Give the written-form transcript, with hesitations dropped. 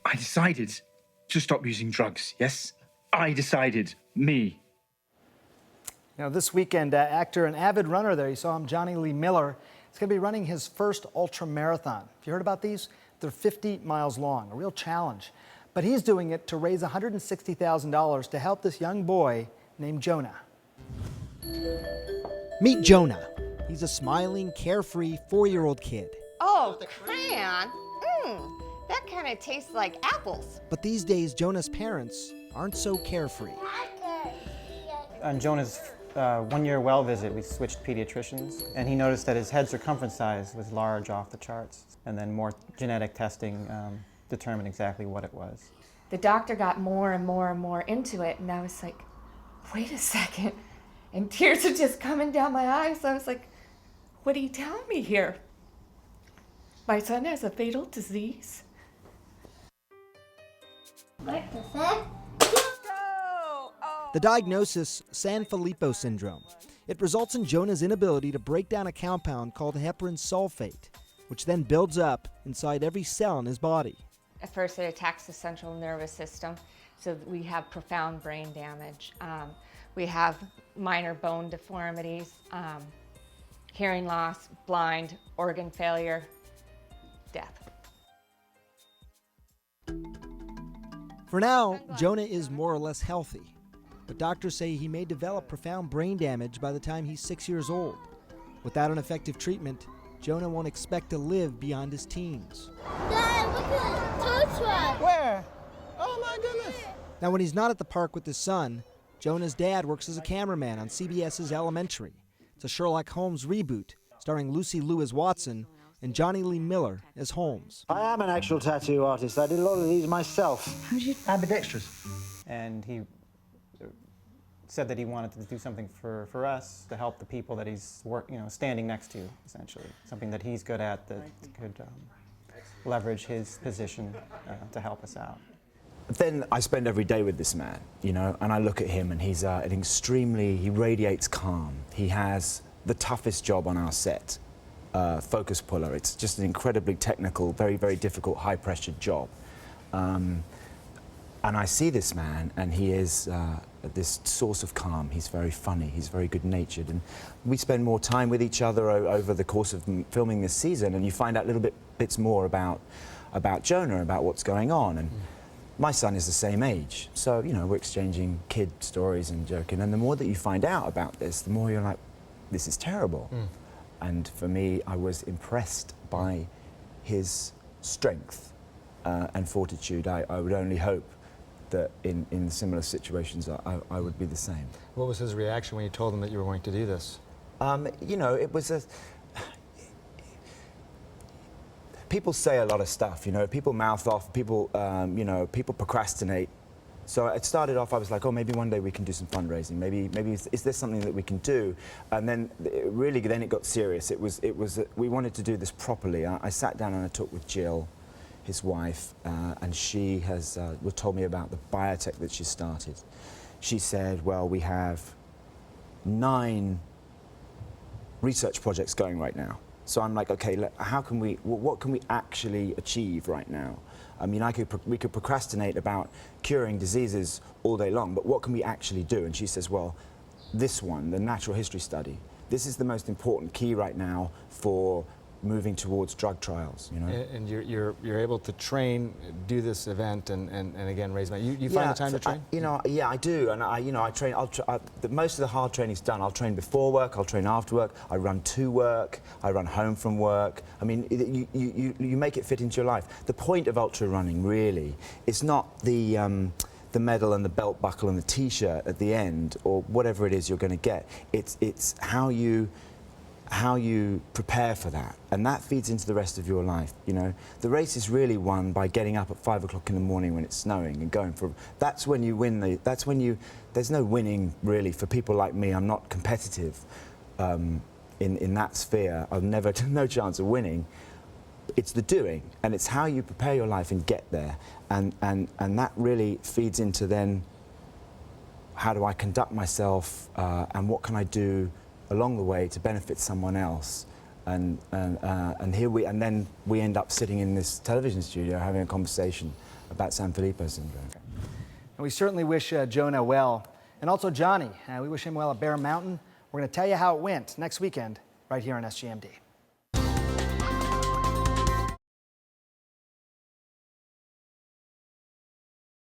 I decided to stop using drugs, yes? I decided. Me. Now, this weekend, actor and avid runner there, you saw him, Jonny Lee Miller, is going to be running his first ultra marathon. Have you heard about these? They're 50 miles long, a real challenge. But he's doing it to raise $160,000 to help this young boy named Jonah. Meet Jonah. He's a smiling, carefree 4-year-old kid. Oh, crayon? That kind of tastes like apples. But these days, Jonah's parents aren't so carefree. On Jonah's 1-year well visit, we switched pediatricians, and he noticed that his head circumference size was large off the charts. And then more genetic testing determined exactly what it was. The doctor got more and more and more into it, and I was like, wait a second. And tears are just coming down my eyes. I was like, what are you telling me here? My son has a fatal disease? The diagnosis, Sanfilippo syndrome. It results in Jonah's inability to break down a compound called heparan sulfate, which then builds up inside every cell in his body. At first, it attacks the central nervous system, so we have profound brain damage. We have minor bone deformities, hearing loss, blind, organ failure, death. For now, Jonah is more or less healthy, but doctors say he may develop profound brain damage by the time he's 6 years old. Without an effective treatment, Jonah won't expect to live beyond his teens. Dad, look at the tow truck. Where? Oh my goodness. Now, when he's not at the park with his son, Jonah's dad works as a cameraman on CBS's Elementary. It's a Sherlock Holmes reboot starring Lucy Liu as Watson and Jonny Lee Miller as Holmes. I am an actual tattoo artist. I did a lot of these myself. How'd you ambidextrous? And he said that he wanted to do something for us to help the people that he's standing next to, essentially. Something that he's good at that could leverage his position to help us out. Then I spend every day with this man, and I look at him and he's he radiates calm. He has the toughest job on our set, focus puller. It's just an incredibly technical, very, very difficult, high-pressured job. And I see this man, and he is this source of calm. He's very funny, he's very good-natured, and we spend more time with each other over the course of filming this season, and you find out little bits more about Jonah, about what's going on. And my son is the same age, so we're exchanging kid stories and joking, and the more that you find out about this, the more you're like, this is terrible. And for me, I was impressed by his strength and fortitude. I would only hope that in similar situations I would be the same. What was his reaction when you told him that you were going to do this? It was people say a lot of stuff, people mouth off, people, people procrastinate. So it started off, I was like, oh, maybe one day we can do some fundraising. Maybe is there something that we can do? And then then it got serious. We wanted to do this properly. I sat down and I talked with Jill, his wife, and she has told me about the biotech that she started. She said, well, we have 9 research projects going right now. So I'm like, okay, what can we actually achieve right now? I mean, we could procrastinate about curing diseases all day long, but what can we actually do? And she says, well, this one, the natural history study, this is the most important key right now for moving towards drug trials, And you're able to train, do this event, and again raise money. You find the time to train? Yeah, I do, and I train. Most of the hard training's done. I'll train before work. I'll train after work. I run to work. I run home from work. I mean, you make it fit into your life. The point of ultra running really is not the medal and the belt buckle and the T-shirt at the end or whatever it is you're going to get. It's how you prepare for that, and that feeds into the rest of your life. The race is really won by getting up at 5 o'clock in the morning when it's snowing and going for. That's when you win. There's no winning really for people like me. I'm not competitive in that sphere. I've never no chance of winning. It's the doing, and it's how you prepare your life and get there, and that really feeds into then how do I conduct myself and what can I do along the way to benefit someone else And then we end up sitting in this television studio having a conversation about Sanfilippo syndrome. And we certainly wish Jonah well, and also Jonny. We wish him well at Bear Mountain. We're going to tell you how it went next weekend right here on SGMD.